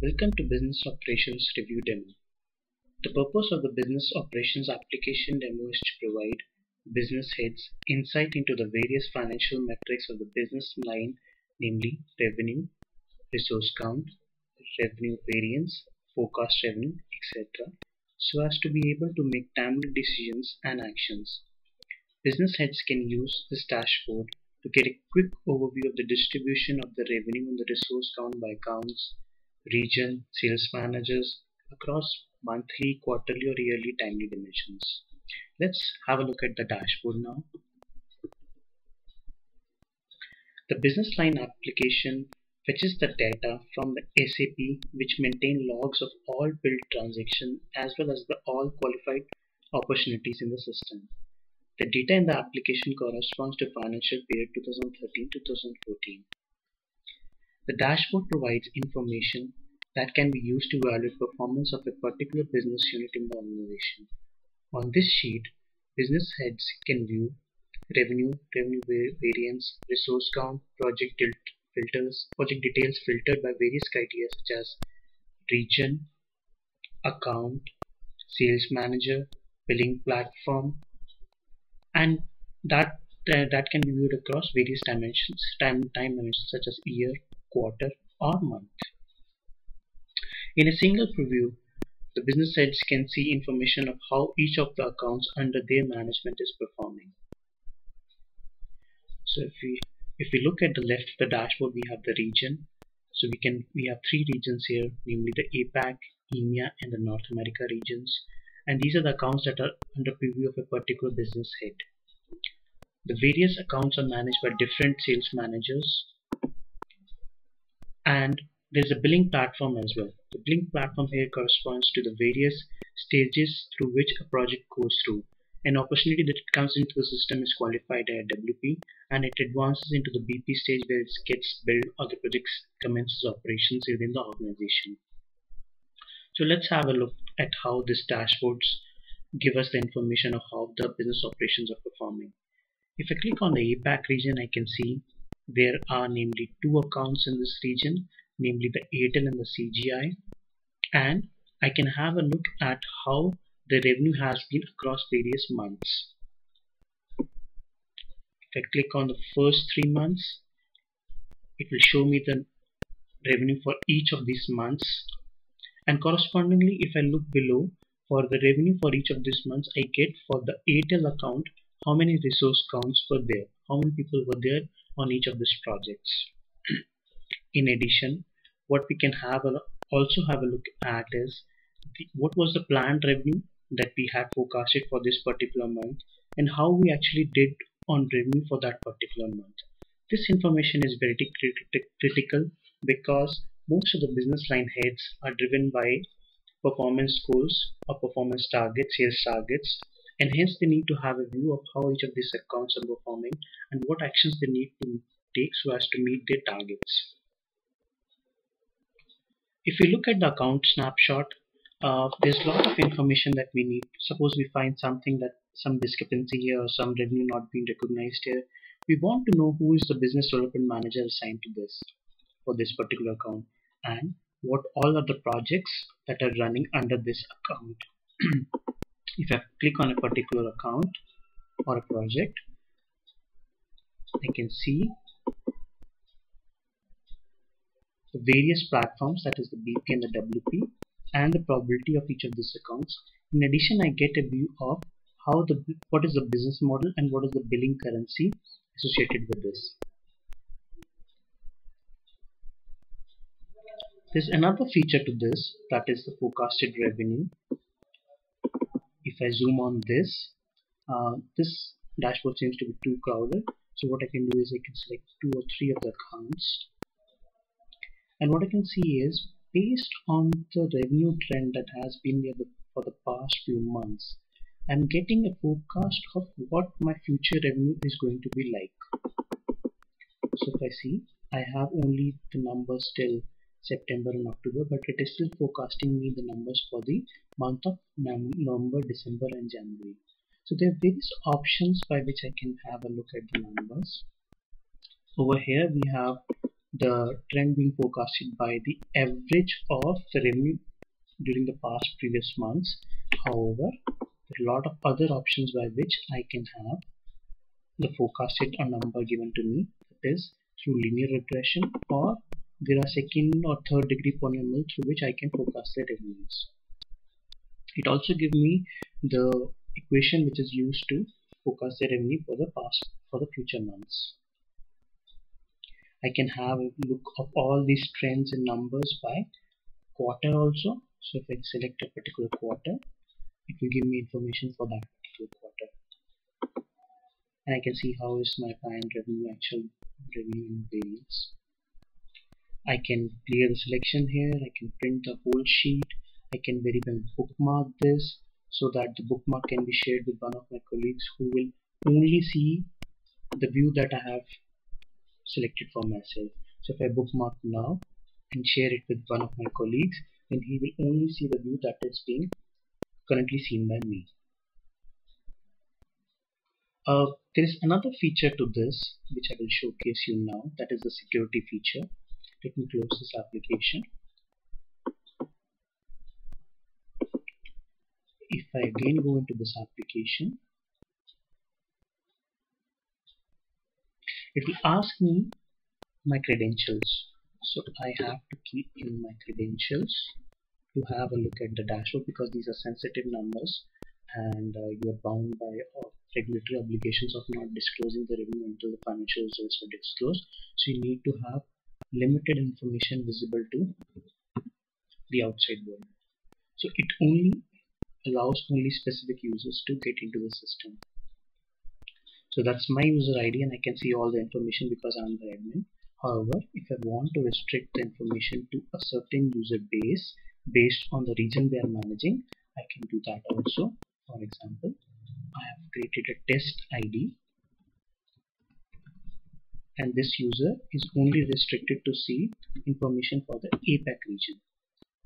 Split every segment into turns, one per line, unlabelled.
Welcome to Business Operations Review Demo. The purpose of the Business Operations Application Demo is to provide business heads insight into the various financial metrics of the business line, namely revenue, resource count, revenue variance, forecast revenue, etc., so as to be able to make timely decisions and actions. Business heads can use this dashboard to get a quick overview of the distribution of the revenue and the resource count by accounts, region, sales managers across monthly, quarterly, or yearly timely dimensions. Let's have a look at the dashboard now. The business line application fetches the data from the SAP, which maintain logs of all billed transactions as well as the all qualified opportunities in the system. The data in the application corresponds to financial period 2013-2014. The dashboard provides information that can be used to evaluate performance of a particular business unit in the organization. On this sheet, business heads can view revenue, variance, resource count, project details filtered by various criteria such as region, account, sales manager, billing platform, and that can be viewed across various time dimensions such as year, quarter, or month. In a single preview, the business heads can see information of how each of the accounts under their management is performing. So if we look at the left of the dashboard, we have the region. So we have three regions here, namely the APAC, EMEA, and the North America regions. And these are the accounts that are under preview of a particular business head. The various accounts are managed by different sales managers, and there's a billing platform as well. The billing platform here corresponds to the various stages through which a project goes through. An opportunity that comes into the system is qualified at WP, and it advances into the BP stage where it gets billed or the project commences operations within the organization. So let's have a look at how these dashboards give us the information of how the business operations are performing. If I click on the APAC region, I can see there are namely two accounts in this region, namely the Airtel and the CGI, and I can have a look at how the revenue has been across various months. If I click on the first 3 months, it will show me the revenue for each of these months, and correspondingly if I look below for the revenue for each of these months, I get for the Airtel account how many resource counts were there, how many people were there on each of these projects. In addition, what we can also have a look at is what was the planned revenue that we had forecasted for this particular month and how we actually did on revenue for that particular month. This information is very critical because most of the business line heads are driven by performance goals or performance targets, sales targets, and hence they need to have a view of how each of these accounts are performing and what actions they need to take so as to meet their targets. If we look at the account snapshot, there's a lot of information that we need. Suppose we find something that some discrepancy here or some revenue not being recognized here. We want to know who is the business development manager assigned to this for this particular account and what all are the projects that are running under this account. If I click on a particular account or a project, I can see the various platforms, that is the BP and the WP, and the probability of each of these accounts. In addition, I get a view of what is the business model and what is the billing currency associated with this. There's another feature to this, that is the forecasted revenue. If I zoom on this, this dashboard seems to be too crowded. So what I can do is I can select 2 or 3 of the accounts. And what I can see is based on the revenue trend that has been there for the past few months, I'm getting a forecast of what my future revenue is going to be like. So if I see, I have only the numbers till September and October, but it is still forecasting me the numbers for the month of November, December, and January. So there are various options by which I can have a look at the numbers. Over here we have the trend being forecasted by the average of the revenue during the past previous months. However, there are a lot of other options by which I can have the forecasted a number given to me, that is through linear regression, or there are second or third degree polynomial through which I can forecast the revenues. It also gives me the equation which is used to forecast the revenue for the future months. I can have a look of all these trends and numbers by quarter also. So if I select a particular quarter, it will give me information for that particular quarter, and I can see how is my planned revenue, actual revenue and variance. I can clear the selection here. I can print the whole sheet. I can very well bookmark this so that the bookmark can be shared with one of my colleagues who will only see the view that I have selected for myself. So if I bookmark now and share it with one of my colleagues, then he will only see the view that is being currently seen by me. There is another feature to this which I will showcase you now, that is the security feature. Let me close this application. If I again go into this application, it will ask me my credentials. So I have to keep in my credentials to have a look at the dashboard, because these are sensitive numbers and you are bound by regulatory obligations of not disclosing the revenue until the financial results are disclosed. So you need to have limited information visible to the outside world. So it only allows only specific users to get into the system. So that's my user ID and I can see all the information because I'm the admin. However, if I want to restrict the information to a certain user base based on the region they are managing, I can do that also. For example, I have created a test ID and this user is only restricted to see information for the APAC region.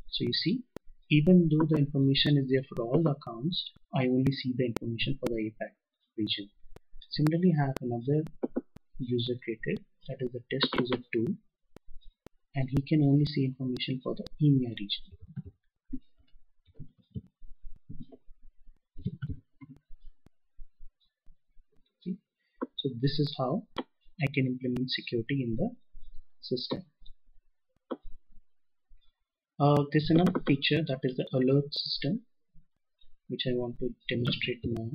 So you see, even though the information is there for all the accounts, I only see the information for the APAC region. Similarly, I have another user created, that is the test user 2, and he can only see information for the EMEA region. See? So this is how I can implement security in the system. There's another feature, that is the alert system, which I want to demonstrate now.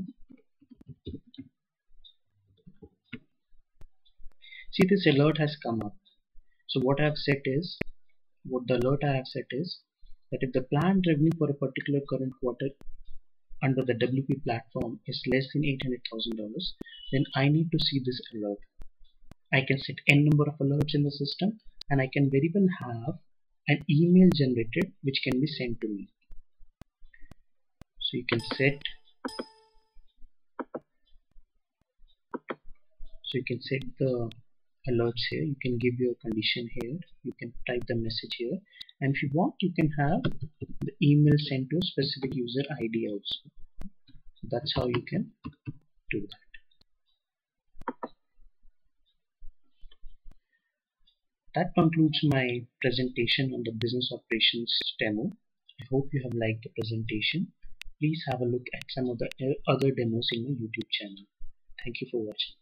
See, this alert has come up. So what the alert I have set is that if the planned revenue for a particular current quarter under the WP platform is less than $800,000, then I need to see this alert. I can set n number of alerts in the system, and I can very well have an email generated which can be sent to me. So you can set the alerts here. You can give your condition here. You can type the message here, and if you want, you can have the email sent to a specific user ID also. So that's how you can do that. That concludes my presentation on the business operations demo. I hope you have liked the presentation. Please have a look at some of the other demos in my YouTube channel. Thank you for watching.